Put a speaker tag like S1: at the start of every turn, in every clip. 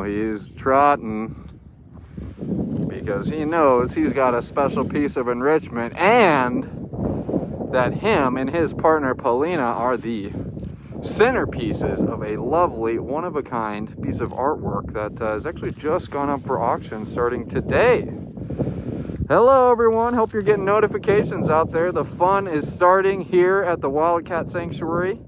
S1: he's trotting because he knows he's got a special piece of enrichment, and that him and his partner Polina are the centerpieces of a lovely, one-of-a-kind piece of artwork that has actually just gone up for auction starting today. Hello everyone, hope you're getting notifications out there. The fun is starting here at the Wildcat Sanctuary.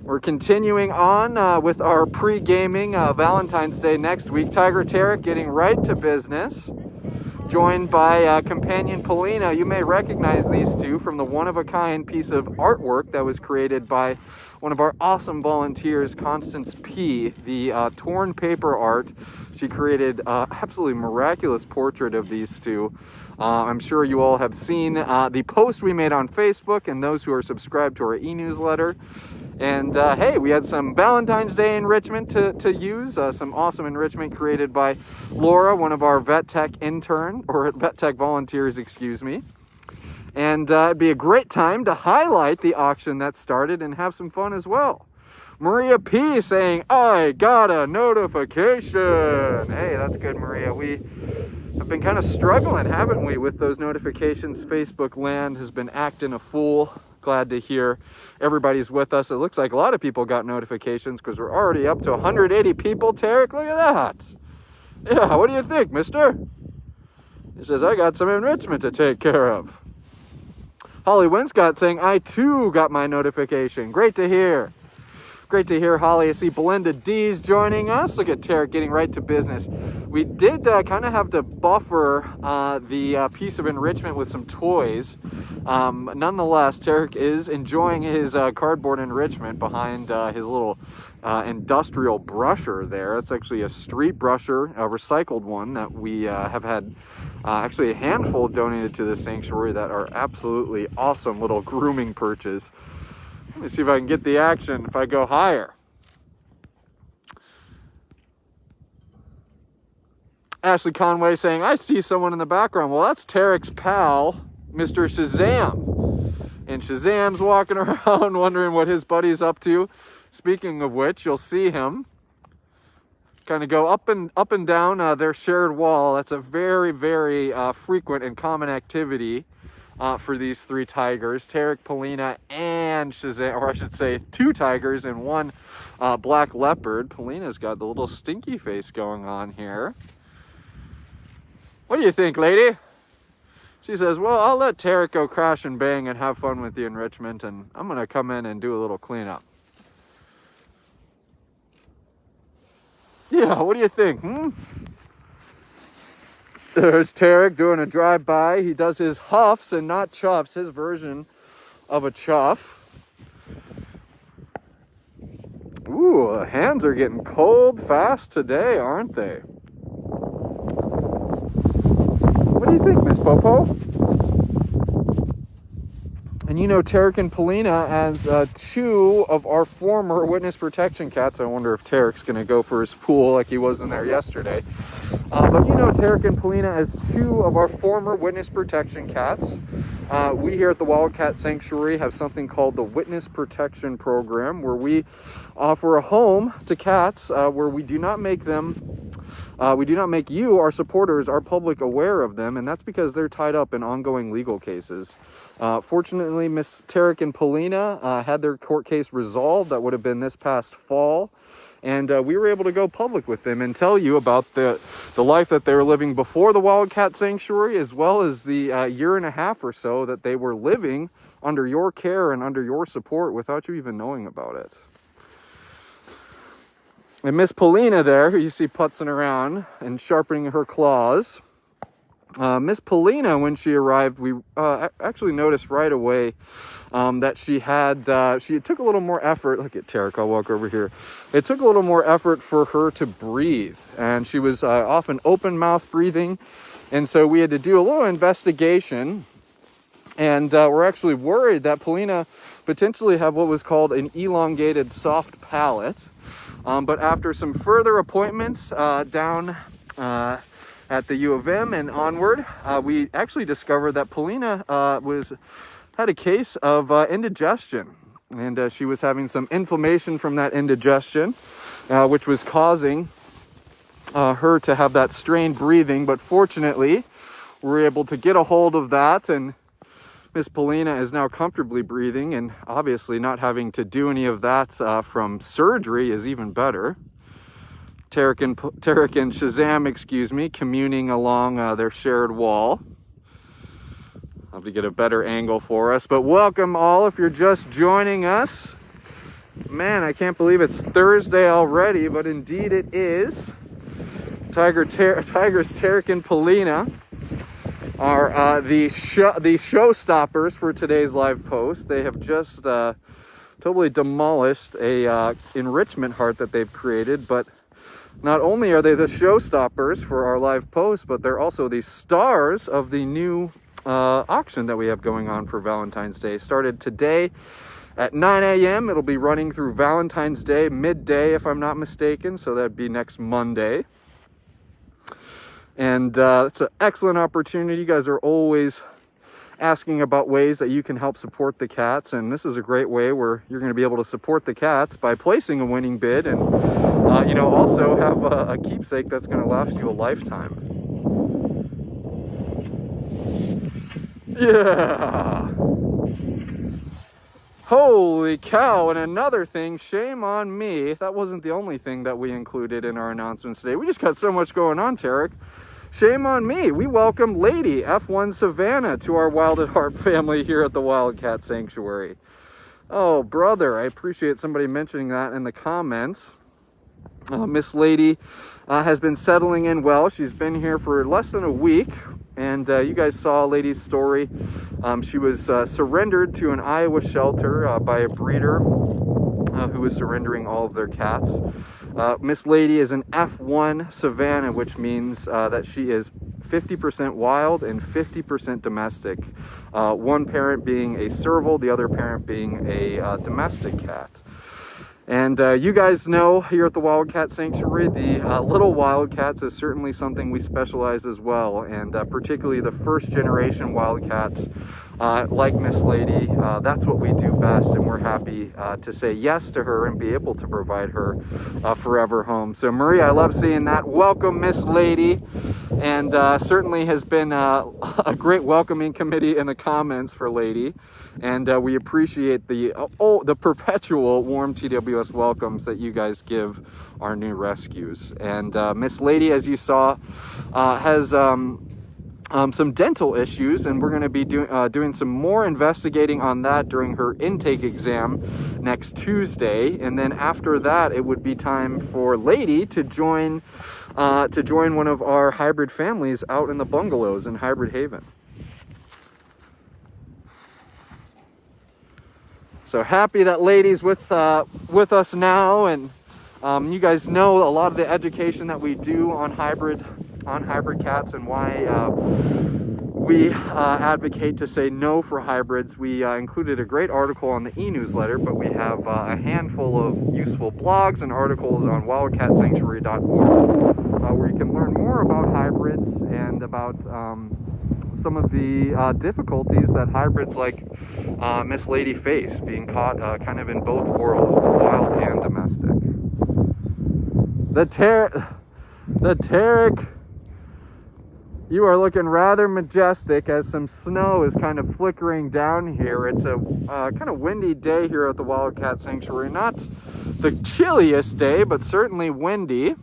S1: We're continuing on with our pre-gaming Valentine's Day next week. Tiger Terek getting right to business, joined by companion Polina. You may recognize these two from the one-of-a-kind piece of artwork that was created by one of our awesome volunteers, Constance P. The torn paper art. She created an absolutely miraculous portrait of these two. I'm sure you all have seen the post we made on Facebook, and those who are subscribed to our e-newsletter. And hey, we had some Valentine's Day enrichment to use, some awesome enrichment created by Laura, one of our Vet Tech Vet Tech volunteers, excuse me. And it'd be a great time to highlight the auction that started and have some fun as well. Maria P saying, I got a notification. Hey, that's good, Maria. We have been kind of struggling, haven't we, with those notifications. Facebook land has been acting a fool. Glad to hear everybody's with us. It looks like a lot of people got notifications because we're already up to 180 people. Terek, look at that. Yeah, what do you think, mister? He says, I got some enrichment to take care of. Holly Winscott saying, I too got my notification. Great to hear. Great to hear, Holly. I see Belinda D's joining us. Look at Terek getting right to business. We did kind of have to buffer the piece of enrichment with some toys. Nonetheless, Terek is enjoying his cardboard enrichment behind his little industrial brusher there. It's actually a street brusher, a recycled one that we have had actually a handful donated to the sanctuary that are absolutely awesome little grooming perches. Let me see if I can get the action if I go higher. Ashley Conway saying, I see someone in the background. Well, that's Terek's pal, Mr. Shazam. And Shazam's walking around wondering what his buddy's up to. Speaking of which, you'll see him kind of go up and down their shared wall. That's a very, very frequent and common activity for these three tigers, Terek, Polina, and Shazam, or I should say two tigers and one black leopard. Polina's got the little stinky face going on here. What do you think, lady? She says, well, I'll let Terek go crash and bang and have fun with the enrichment, and I'm going to come in and do a little cleanup. Yeah, what do you think, There's Terek doing a drive-by. He does his huffs and not chuffs, his version of a chuff. Ooh, the hands are getting cold fast today, aren't they? What do you think, Miss Popo? And you know Tarik and Polina as two of our former witness protection cats. I wonder if Terek's going to go for his pool like he was in there yesterday. But you know Tarik and Polina as two of our former witness protection cats. We here at the Wildcat Sanctuary have something called the Witness Protection Program, where we offer a home to cats where we do not make you, our supporters, our public aware of them, and that's because they're tied up in ongoing legal cases. Fortunately, Miss Tarik and Polina had their court case resolved. That would have been this past fall. And we were able to go public with them and tell you about the life that they were living before the Wildcat Sanctuary, as well as the year and a half or so that they were living under your care and under your support without you even knowing about it. And Miss Polina there, who you see putzing around and sharpening her claws, Miss Polina, when she arrived, we actually noticed right away that she took a little more effort. Look at Terek, I'll walk over here. It took a little more effort for her to breathe, and she was often open mouth breathing, and so we had to do a little investigation, and we're actually worried that Polina potentially had what was called an elongated soft palate, but after some further appointments down at the U of M and onward, we actually discovered that Polina had a case of indigestion, and she was having some inflammation from that indigestion, which was causing her to have that strained breathing, but fortunately we're able to get a hold of that, and Miss Polina is now comfortably breathing, and obviously not having to do any of that from surgery is even better. Terek and Shazam, excuse me, communing along their shared wall. I'll have to get a better angle for us, but welcome all if you're just joining us. Man, I can't believe it's Thursday already, but indeed it is. Tigers Tarik and Polina are the showstoppers for today's live post. They have just totally demolished a enrichment heart that they've created, but not only are they the showstoppers for our live post, but they're also the stars of the new auction that we have going on for Valentine's Day. Started today at 9 a.m. It'll be running through Valentine's Day midday, if I'm not mistaken, so that'd be next Monday. And it's an excellent opportunity. You guys are always asking about ways that you can help support the cats, and this is a great way where you're going to be able to support the cats by placing a winning bid, and you know, also have a keepsake that's going to last you a lifetime. Yeah. Holy cow. And another thing, shame on me, that wasn't the only thing that we included in our announcements today. We just got so much going on, Tarik. Shame on me. We welcomed Lady F1 Savannah to our Wild at Heart family here at the Wildcat Sanctuary. Oh, brother, I appreciate somebody mentioning that in the comments. Miss Lady has been settling in well. She's been here for less than a week, and you guys saw Lady's story. She was surrendered to an Iowa shelter by a breeder who was surrendering all of their cats. Miss Lady is an F1 Savannah, which means that she is 50% wild and 50% domestic. One parent being a serval, the other parent being a domestic cat. And you guys know here at the Wildcat Sanctuary, the little wildcats is certainly something we specialize as well, and particularly the first generation wildcats like Miss Lady. That's what we do best, and we're happy to say yes to her and be able to provide her a forever home. So Maria, I love seeing that. Welcome, Miss Lady, and certainly has been a great welcoming committee in the comments for Lady, and we appreciate the perpetual warm TWS welcomes that you guys give our new rescues. And Miss Lady, as you saw, has some dental issues, and we're going to be doing some more investigating on that during her intake exam next Tuesday. And then after that, it would be time for Lady to join one of our hybrid families out in the bungalows in Hybrid Haven. So happy that Lady's with us now, and you guys know a lot of the education that we do on hybrid cats and why we advocate to say no for hybrids. We included a great article on the e-newsletter, but we have a handful of useful blogs and articles on wildcatsanctuary.org where you can learn more about hybrids and about some of the difficulties that hybrids like Miss Lady face, being caught kind of in both worlds, the wild and domestic. The Tarik, you are looking rather majestic as some snow is kind of flickering down here. It's a kind of windy day here at the Wildcat Sanctuary. Not the chilliest day, but certainly windy.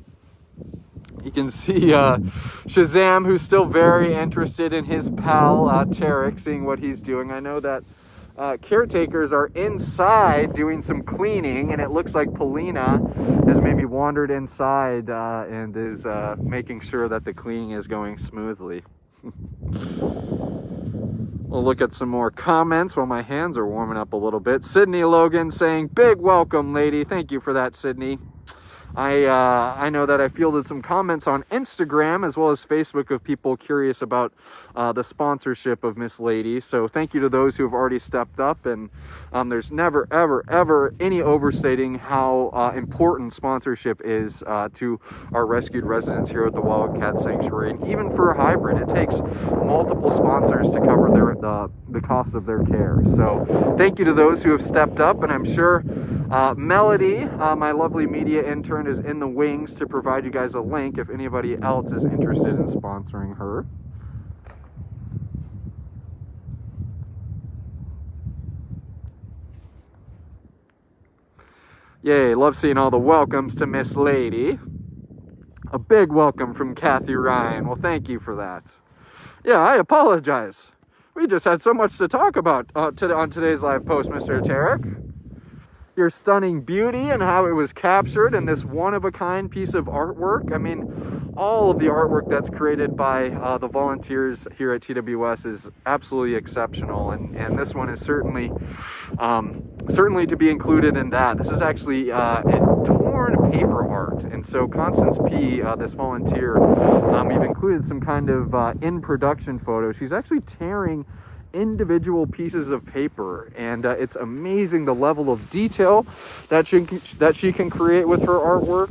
S1: You can see Shazam, who's still very interested in his pal Tarik, seeing what he's doing. I know that caretakers are inside doing some cleaning, and it looks like Polina has maybe wandered inside and is making sure that the cleaning is going smoothly. We'll look at some more comments while my hands are warming up a little bit. Sydney Logan saying, big welcome, Lady. Thank you for that, Sydney. I know that I fielded some comments on Instagram as well as Facebook of people curious about the sponsorship of Miss Lady. So thank you to those who have already stepped up. And there's never, ever, ever any overstating how important sponsorship is to our rescued residents here at the Wildcat Sanctuary. And even for a hybrid, it takes multiple sponsors to cover the cost of their care. So thank you to those who have stepped up, and I'm sure Melody, my lovely media intern, is in the wings to provide you guys a link if anybody else is interested in sponsoring her. Yay, love seeing all the welcomes to Miss Lady. A big welcome from Kathy Ryan. Well, thank you for that. Yeah, I apologize. We just had so much to talk about on today's live post, Mr. Terek. Your stunning beauty and how it was captured in this one-of-a-kind piece of artwork. I mean, all of the artwork that's created by the volunteers here at TWS is absolutely exceptional, and this one is certainly to be included in that. This is actually a torn paper art, and so Constance P., this volunteer, we've included some kind of in-production photo. She's actually tearing individual pieces of paper, and it's amazing the level of detail that she can create with her artwork.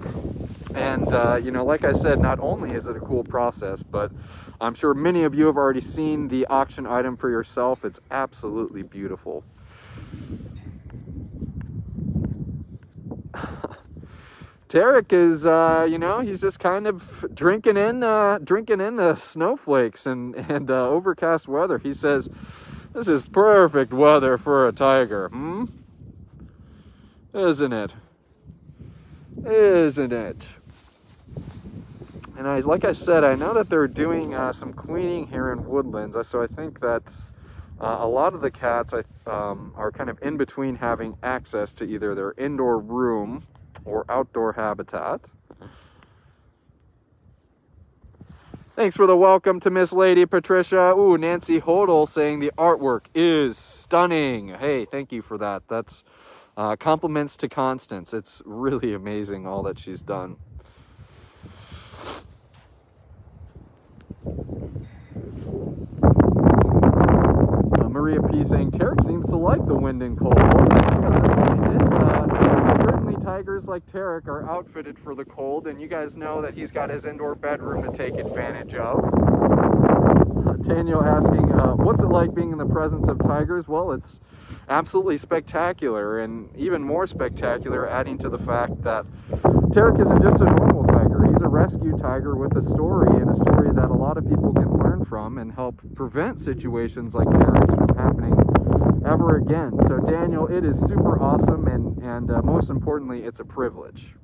S1: And you know, like I said, not only is it a cool process, but I'm sure many of you have already seen the auction item for yourself. It's absolutely beautiful. Terek is, you know, he's just kind of drinking in the snowflakes and overcast weather. He says, "This is perfect weather for a tiger, Isn't it? Isn't it?" And like I said, I know that they're doing some cleaning here in Woodlands, so I think that a lot of the cats are kind of in between having access to either their indoor room or outdoor habitat. Thanks for the welcome to Miss Lady Patricia. Ooh, Nancy Hodel saying the artwork is stunning. Hey, thank you for that. That's compliments to Constance. It's really amazing all that she's done. Maria P. saying Terek seems to like the wind and cold. Certainly tigers like Terek are outfitted for the cold, and you guys know that he's got his indoor bedroom to take advantage of. Daniel asking, what's it like being in the presence of tigers? Well, it's absolutely spectacular, and even more spectacular, adding to the fact that Terek isn't just a normal tiger. He's a rescue tiger with a story, and a story that a lot of people can learn from and help prevent situations like Terek's from happening ever again. So Daniel, it is super awesome, and most importantly, it's a privilege.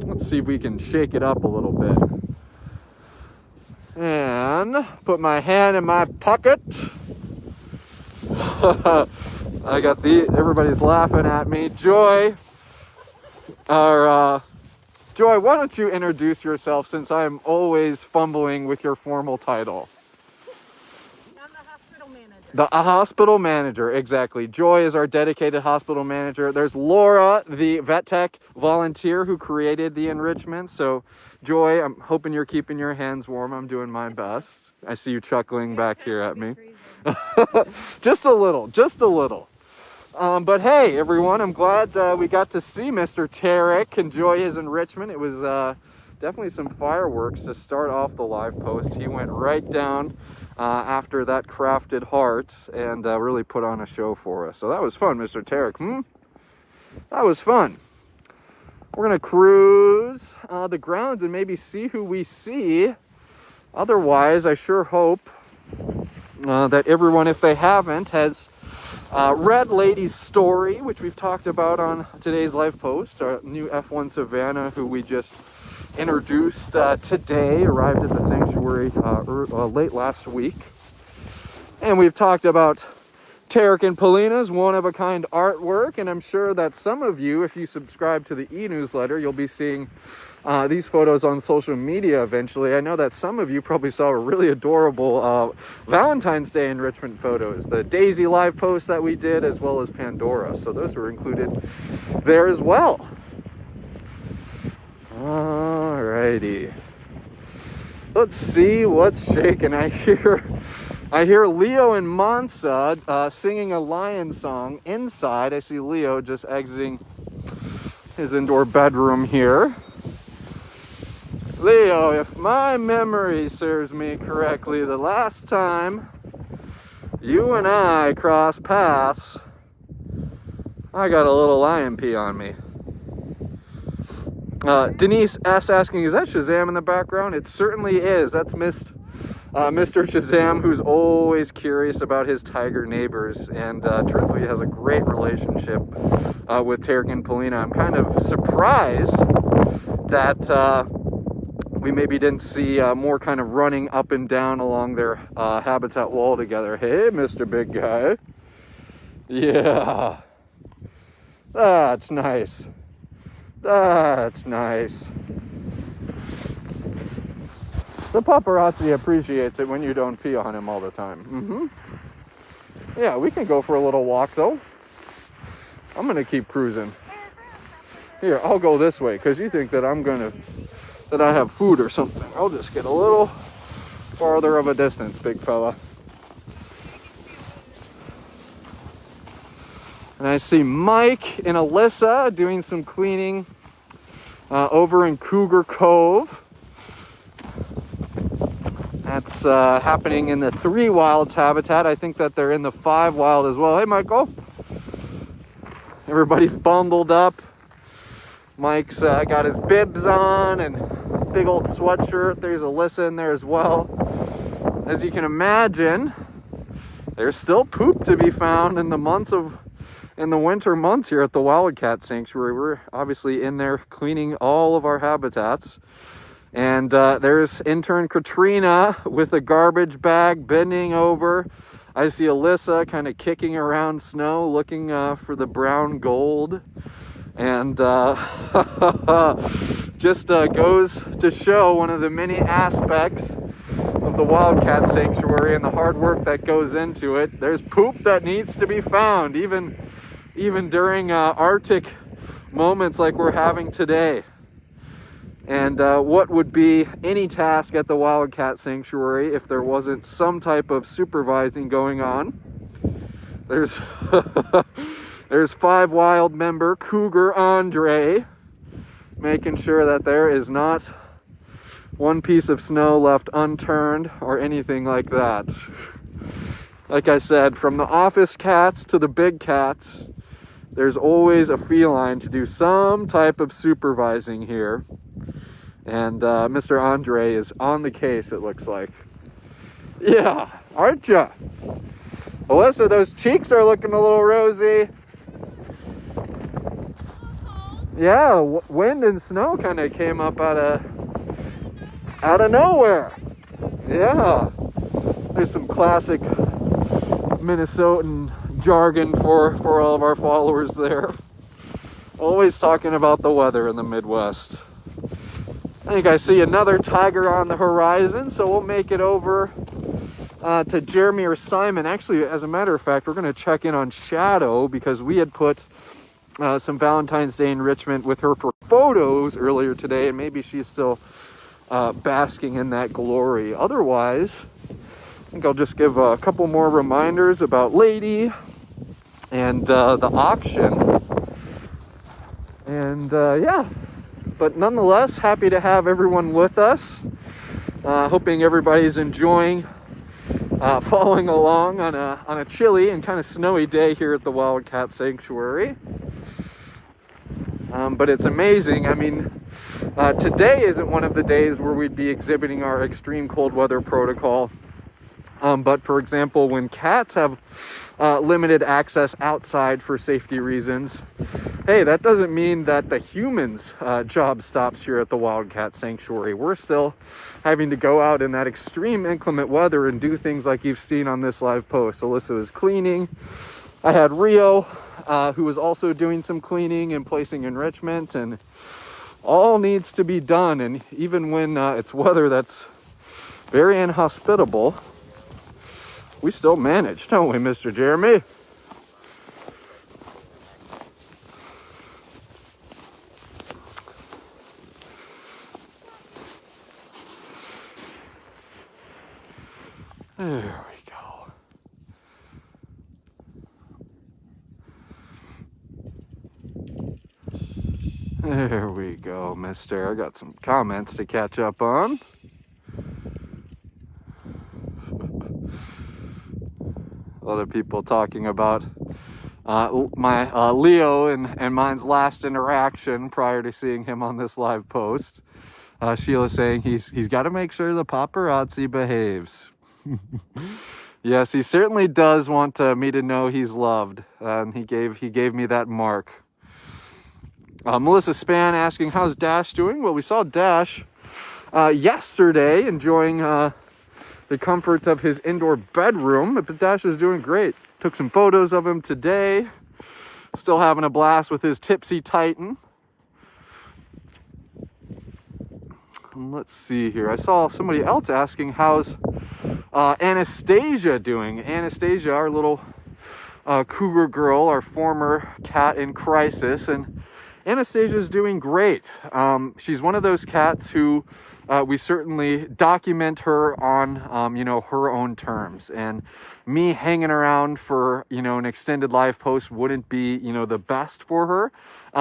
S1: Let's see if we can shake it up a little bit. And put my hand in my pocket. I got everybody's laughing at me. Joy, Joy, why don't you introduce yourself, since I'm always fumbling with your formal title?
S2: I'm the hospital manager.
S1: The hospital manager, exactly. Joy is our dedicated hospital manager. There's Laura, the vet tech volunteer who created the enrichment. So, Joy, I'm hoping you're keeping your hands warm. I'm doing my best. I see you chuckling back here at me. Just a little, just a little. But hey, everyone, I'm glad we got to see Mr. Terek enjoy his enrichment. It was definitely some fireworks to start off the live post. He went right down after that crafted heart and really put on a show for us. So that was fun, Mr. Terek. That was fun. We're going to cruise the grounds and maybe see who we see. Otherwise, I sure hope that everyone, if they haven't, has read Lady's story, which we've talked about on today's live post. Our new F1 Savannah, who we just introduced today, arrived at the sanctuary late last week. And we've talked about Tarik and Polina's one-of-a-kind artwork, and I'm sure that some of you, if you subscribe to the e-newsletter, you'll be seeing these photos on social media eventually. I know that some of you probably saw really adorable Valentine's Day enrichment photos, the Daisy live post that we did, as well as Pandora. So those were included there as well. Alrighty. Let's see what's shaking. I hear Leo and Mansa singing a lion song inside. I see Leo just exiting his indoor bedroom here. Leo, if my memory serves me correctly, the last time you and I cross paths, I got a little lion pee on me. Denise S. asking, is that Shazam in the background? It certainly is. That's Mr. Shazam, who's always curious about his tiger neighbors, and truthfully has a great relationship with Tarik and Polina. I'm kind of surprised that we maybe didn't see more kind of running up and down along their habitat wall together. Hey, Mr. Big Guy. Yeah. That's nice. That's nice. The paparazzi appreciates it when you don't pee on him all the time. Yeah, we can go for a little walk though. I'm gonna keep cruising. Here, I'll go this way because you think that that I have food or something. I'll just get a little farther of a distance, big fella. And I see Mike and Alyssa doing some cleaning over in Cougar Cove. That's happening in the 3 wilds habitat. I think that they're in the 5 wild as well. Hey, Michael. Everybody's bundled up. Mike's got his bibs on and big old sweatshirt. There's Alyssa in there as well. As you can imagine, there's still poop to be found in the winter months here at the Wildcat Sanctuary. We're obviously in there cleaning all of our habitats. And there's intern Katrina with a garbage bag bending over. I see Alyssa kind of kicking around snow, looking for the brown gold. And just goes to show one of the many aspects of the Wildcat Sanctuary and the hard work that goes into it. There's poop that needs to be found, even during Arctic moments like we're having today. And what would be any task at the Wildcat Sanctuary if there wasn't some type of supervising going on? There's there's 5 wild member Cougar Andre making sure that there is not one piece of snow left unturned or anything like that. Like I said, from the office cats to the big cats, there's always a feline to do some type of supervising here. And Mr. Andre is on the case, it looks like. Yeah, aren't ya? Alyssa, those cheeks are looking a little rosy. Yeah, wind and snow kind of came up out of nowhere. Yeah, there's some classic Minnesotan jargon for all of our followers there. Always talking about the weather in the Midwest. I think I see another tiger on the horizon, so we'll make it over to Jeremy or Simon. Actually, as a matter of fact, we're going to check in on Shadow because we had put some Valentine's Day enrichment with her for photos earlier today, and maybe she's still basking in that glory. Otherwise, I think I'll just give a couple more reminders about Lady and the auction. And yeah. But nonetheless, happy to have everyone with us. Hoping everybody's enjoying following along on a chilly and kind of snowy day here at the Wildcat Sanctuary. But it's amazing. I mean, today isn't one of the days where we'd be exhibiting our extreme cold weather protocol. But for example, when cats have limited access outside for safety reasons, hey, that doesn't mean that the humans' job stops here at the Wildcat Sanctuary. We're still having to go out in that extreme inclement weather and do things like you've seen on this live post. Alyssa was cleaning. I had Rio, who was also doing some cleaning and placing enrichment, and all needs to be done. And even when it's weather that's very inhospitable, we still manage, don't we, Mr. Jeremy? There we go. There we go, mister. I got some comments to catch up on. lot of people talking about my Leo and mine's last interaction prior to seeing him on this live post. Sheila's saying he's got to make sure the paparazzi behaves. Yes, he certainly does want me to know he's loved, and he gave me that mark. Melissa Span asking, how's Dash doing? Well, we saw Dash yesterday enjoying the comforts of his indoor bedroom, but Dash is doing great. Took some photos of him today. Still having a blast with his Tipsy Titan. Let's see here. I saw somebody else asking, how's Anastasia doing? Anastasia, our little cougar girl, our former cat in crisis, and Anastasia's doing great. She's one of those cats who we certainly document her on, her own terms. And me hanging around for, an extended live post wouldn't be, the best for her.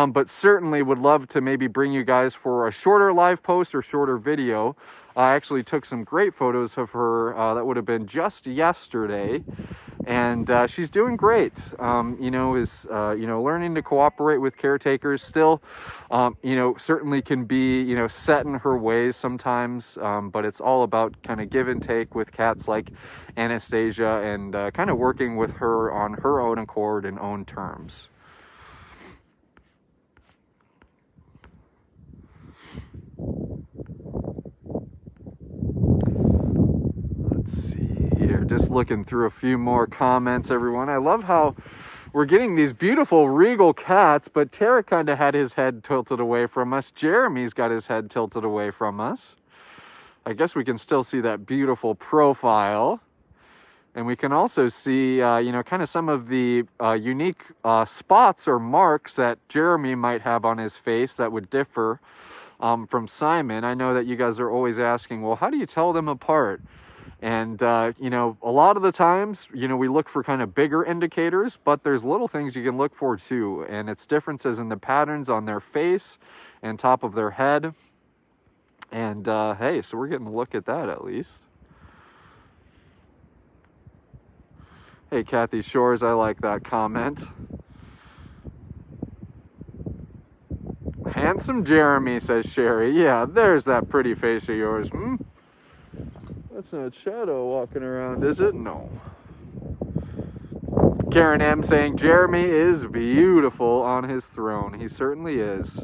S1: But certainly would love to maybe bring you guys for a shorter live post or shorter video. I actually took some great photos of her. That would have been just yesterday. And she's doing great. Learning to cooperate with caretakers still, certainly can be, set in her ways sometimes. But it's all about kind of give and take with cats like Anastasia and kind of working with her on her own accord and own terms. Let's see here, just looking through a few more comments, everyone. I love how we're getting these beautiful regal cats, but Terek kind of had his head tilted away from us. Jeremy's got his head tilted away from us. I guess we can still see that beautiful profile. And we can also see, kind of some of the unique spots or marks that Jeremy might have on his face that would differ from Simon. I know that you guys are always asking, well, how do you tell them apart? And, a lot of the times, we look for kind of bigger indicators, but there's little things you can look for too. And it's differences in the patterns on their face and top of their head. And, hey, so we're getting a look at that at least. Hey, Kathy Shores, I like that comment. Handsome Jeremy, says Sherry. Yeah, there's that pretty face of yours. That's not Shadow walking around, is it? No. Karen M saying, Jeremy is beautiful on his throne. He certainly is.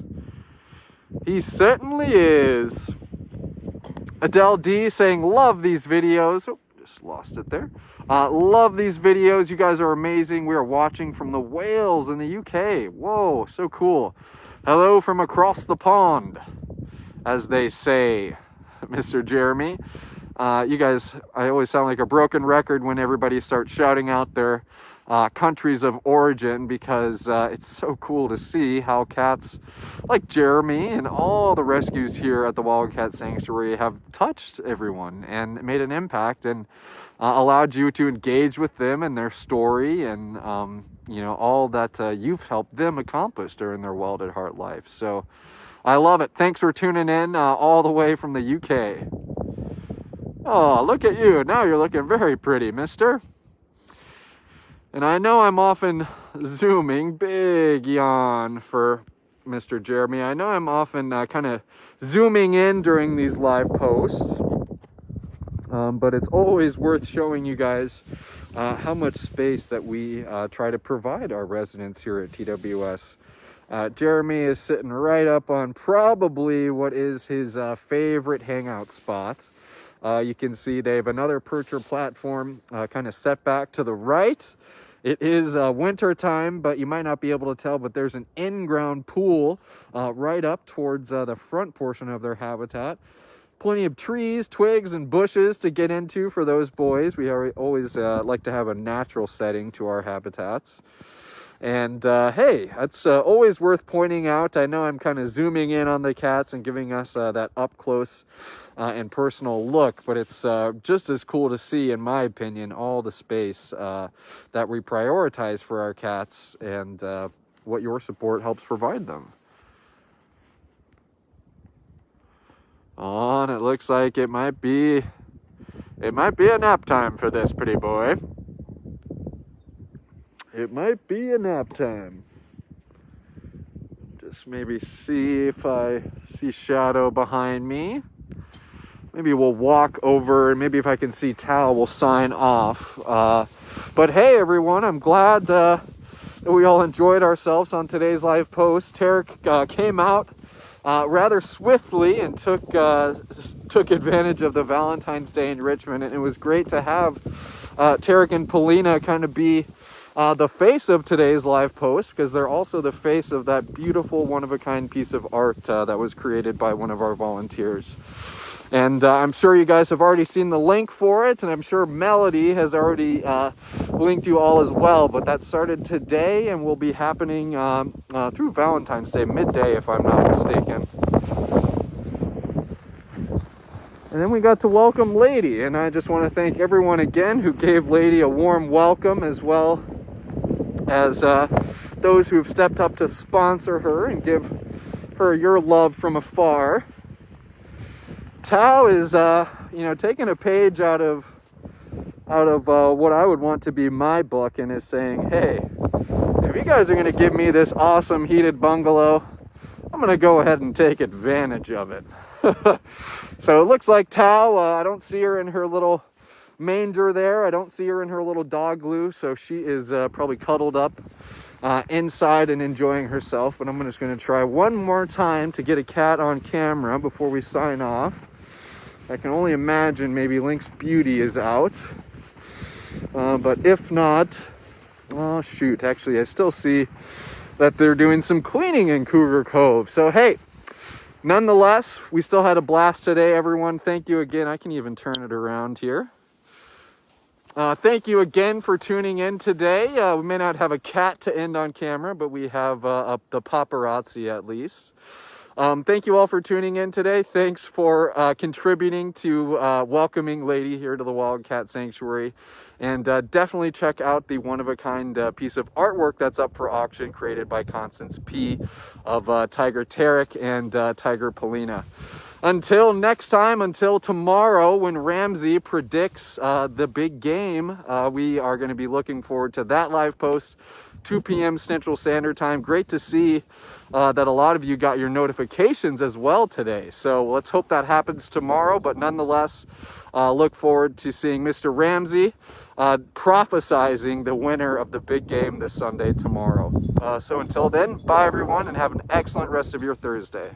S1: He certainly is. Adele D saying, love these videos. Oh, just lost it there. Love these videos. You guys are amazing. We are watching from the Wales in the UK. Whoa, so cool. Hello from across the pond, as they say, Mr. Jeremy. You guys, I always sound like a broken record when everybody starts shouting out their countries of origin, because it's so cool to see how cats like Jeremy and all the rescues here at the Wildcat Sanctuary have touched everyone and made an impact and allowed you to engage with them and their story and, all that you've helped them accomplish during their Wild at Heart life. So I love it. Thanks for tuning in all the way from the UK. Oh, look at you. Now you're looking very pretty, mister. And I know I'm often zooming, big yawn for Mr. Jeremy. I know I'm often kind of zooming in during these live posts. But it's always worth showing you guys how much space that we try to provide our residents here at TWS. Jeremy is sitting right up on probably what is his favorite hangout spot. You can see they have another percher platform kind of set back to the right. It is winter time, but you might not be able to tell, but there's an in-ground pool right up towards the front portion of their habitat. Plenty of trees, twigs, and bushes to get into for those boys. We always like to have a natural setting to our habitats. And hey, it's always worth pointing out. I know I'm kind of zooming in on the cats and giving us that up close and personal look, but it's just as cool to see, in my opinion, all the space that we prioritize for our cats and what your support helps provide them. On, it looks like it might be a nap time for this pretty boy. It might be a nap time. Just maybe see if I see shadow behind me. Maybe we'll walk over, and maybe if I can see Tao, we'll sign off. But hey, everyone, I'm glad that we all enjoyed ourselves on today's live post. Terek came out rather swiftly and took advantage of the Valentine's Day enrichment, and it was great to have Tarik and Polina kind of be the face of today's live post, because they're also the face of that beautiful one-of-a-kind piece of art that was created by one of our volunteers. And I'm sure you guys have already seen the link for it, and I'm sure Melody has already linked you all as well. But that started today and will be happening through Valentine's Day, midday if I'm not mistaken. And then we got to welcome Lady, and I just want to thank everyone again who gave Lady a warm welcome, as well as those who have stepped up to sponsor her and give her your love from afar. Tao is, taking a page out of what I would want to be my book, and is saying, hey, if you guys are going to give me this awesome heated bungalow, I'm going to go ahead and take advantage of it. So it looks like Tao, I don't see her in her little manger there. I don't see her in her little dog glue, so she is probably cuddled up inside and enjoying herself. But I'm just going to try one more time to get a cat on camera before we sign off. I can only imagine maybe Link's Beauty is out. But if not, oh shoot, actually I still see that they're doing some cleaning in Cougar Cove. So hey, nonetheless, we still had a blast today, everyone. Thank you again. I can even turn it around here. Thank you again for tuning in today. We may not have a cat to end on camera, but we have the paparazzi at least. Thank you all for tuning in today. Thanks for contributing to welcoming Lady here to the Wildcat Sanctuary. And definitely check out the one-of-a-kind piece of artwork that's up for auction, created by Constance P. of Tiger Terek and Tiger Polina. Until next time, until tomorrow when Ramsey predicts the big game, we are going to be looking forward to that live post, 2 p.m. Central Standard Time. Great to see that a lot of you got your notifications as well today. So let's hope that happens tomorrow. But nonetheless, look forward to seeing Mr. Ramsey prophesizing the winner of the big game this Sunday tomorrow. So until then, bye everyone, and have an excellent rest of your Thursday.